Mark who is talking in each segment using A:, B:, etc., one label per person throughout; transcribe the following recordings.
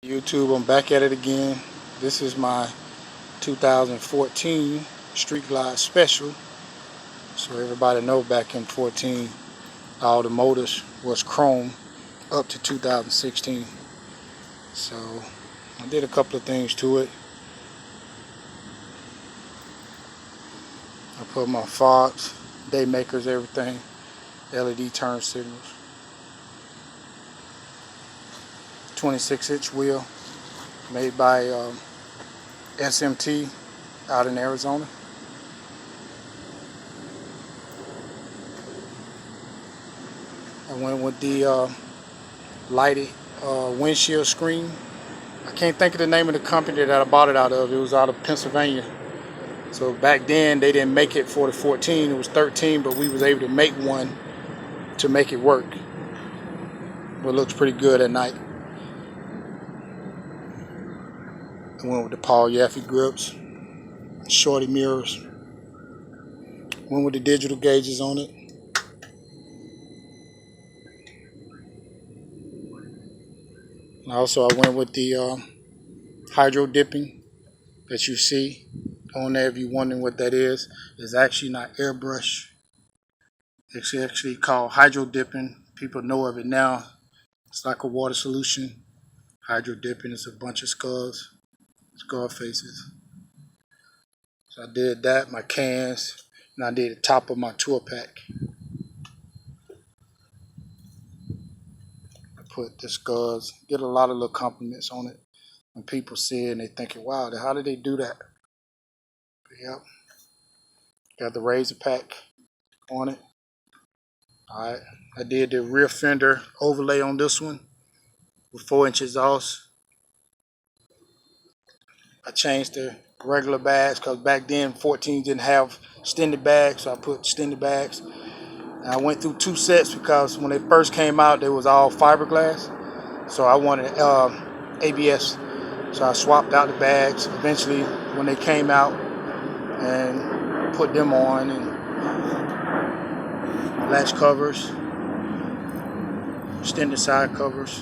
A: YouTube, I'm back at it again. This is my 2014 Street Glide Special. So everybody know back in 14, all the motors was chrome up to 2016. So I did a couple of things to it. I put my fogs, day makers, everything, LED turn signals, 26-inch wheel made by SMT out in Arizona. I went with the lighted windshield screen. I can't think of the name of the company that I bought it out of. It was out of Pennsylvania. So back then they didn't make it for the 14. It was 13, but we was able to make one to make it work. But it looks pretty good at night. I went with the Paul Yaffe grips, shorty mirrors. Went with the digital gauges on it. And also I went with the hydro dipping that you see on there. If you're wondering what that is, it's actually not airbrush. It's actually called hydro dipping. People know of it now. It's like a water solution. Hydro dipping is a bunch of skull faces. So I did that, my cans, and I did the top of my tour pack. I put the skulls, get a lot of little compliments on it. When people see it and they thinking, wow, how did they do that? But yep. Got the razor pack on it. Alright. I did the rear fender overlay on this one with 4-inch exhaust. I changed the regular bags because back then 14 didn't have extended bags, so I put extended bags. And I went through 2 sets because when they first came out, they was all fiberglass. So I wanted ABS. So I swapped out the bags eventually when they came out and put them on, and latch covers, extended side covers.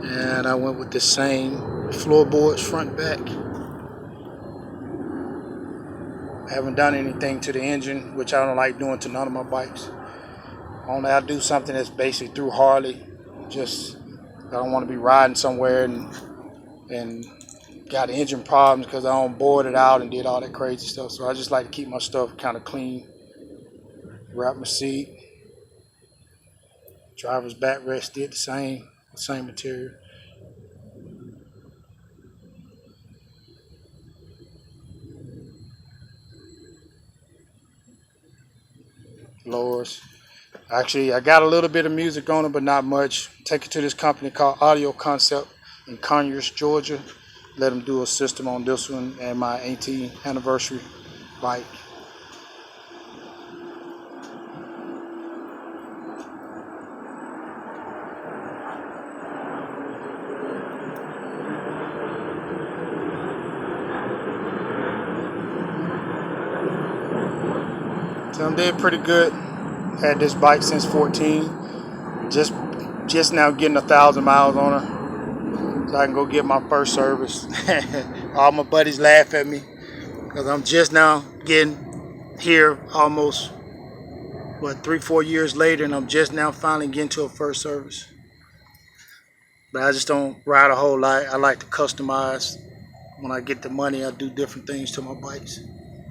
A: And I went with the same floorboards front and back. I haven't done anything to the engine, which I don't like doing to none of my bikes. Only I do something that's basically through Harley. Just I don't want to be riding somewhere and got engine problems because I don't board it out and did all that crazy stuff. So I just like to keep my stuff kind of clean. Wrap my seat. Driver's backrest did the same material. Lowers. Actually, I got a little bit of music on it, but not much. Take it to this company called Audio Concept in Conyers, Georgia. Let them do a system on this one and my 18th anniversary bike. So I did pretty good. Had this bike since 14. Just now getting 1,000 miles on her. So I can go get my first service. All my buddies laugh at me because I'm just now getting here almost, 3-4 years later, and I'm just now finally getting to a first service. But I just don't ride a whole lot. I like to customize. When I get the money, I do different things to my bikes,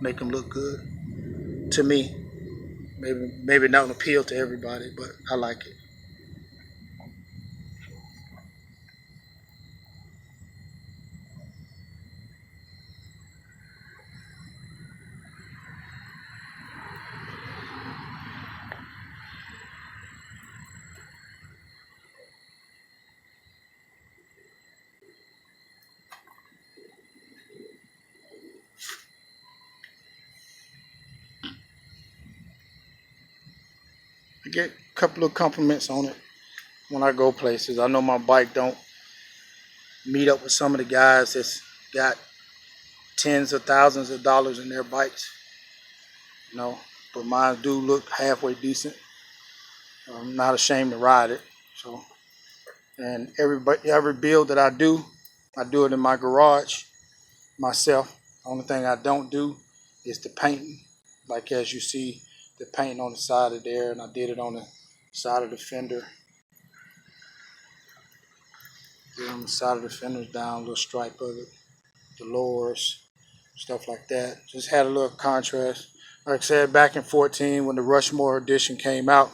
A: make them look good to me. Maybe not appeal to everybody, but I like it. I get a couple of compliments on it when I go places. I know my bike don't meet up with some of the guys that's got tens of thousands of dollars in their bikes, but mine do look halfway decent. I'm not ashamed to ride it, so And every build that I do it in my garage myself. The only thing I don't do is the painting. Like as you see, the painting on the side of there, and I did it on the side of the fender. Did on the side of the fenders down, a little stripe of it, the lowers, stuff like that. Just had a little contrast. Like I said, back in 14 when the Rushmore edition came out,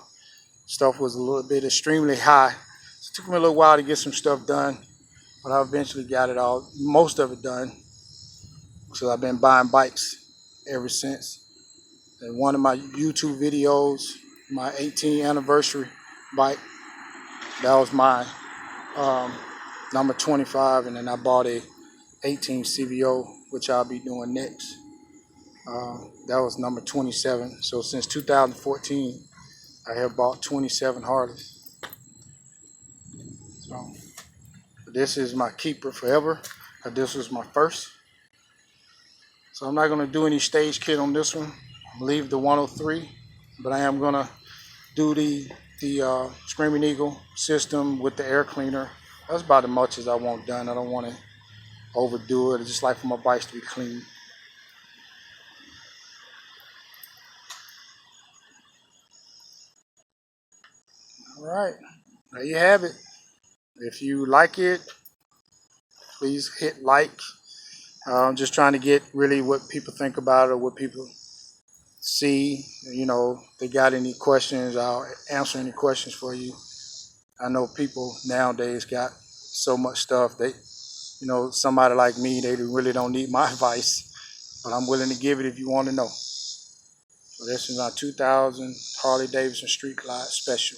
A: stuff was a little bit extremely high. So it took me a little while to get some stuff done, but I eventually got it all, most of it done. So I've been buying bikes ever since. And one of my YouTube videos, my 18th anniversary bike, that was my number 25, and then I bought a 18 CVO, which I'll be doing next. That was number 27. So since 2014, I have bought 27 Harleys. So this is my keeper forever. This was my first. So I'm not going to do any stage kit on this one. Leave the 103, but I am going to do the Screaming Eagle system with the air cleaner. That's about as much as I want done. I don't want to overdo it. I just like for my bikes to be clean. All right, there you have it. If you like it, please hit like. I'm just trying to get really what people think about it, or what people see. You know, if they got any questions, I'll answer any questions for you. I know people nowadays got so much stuff. Somebody like me, they really don't need my advice, but I'm willing to give it if you want to know. So this is our 2000 Harley Davidson Street Glide Special.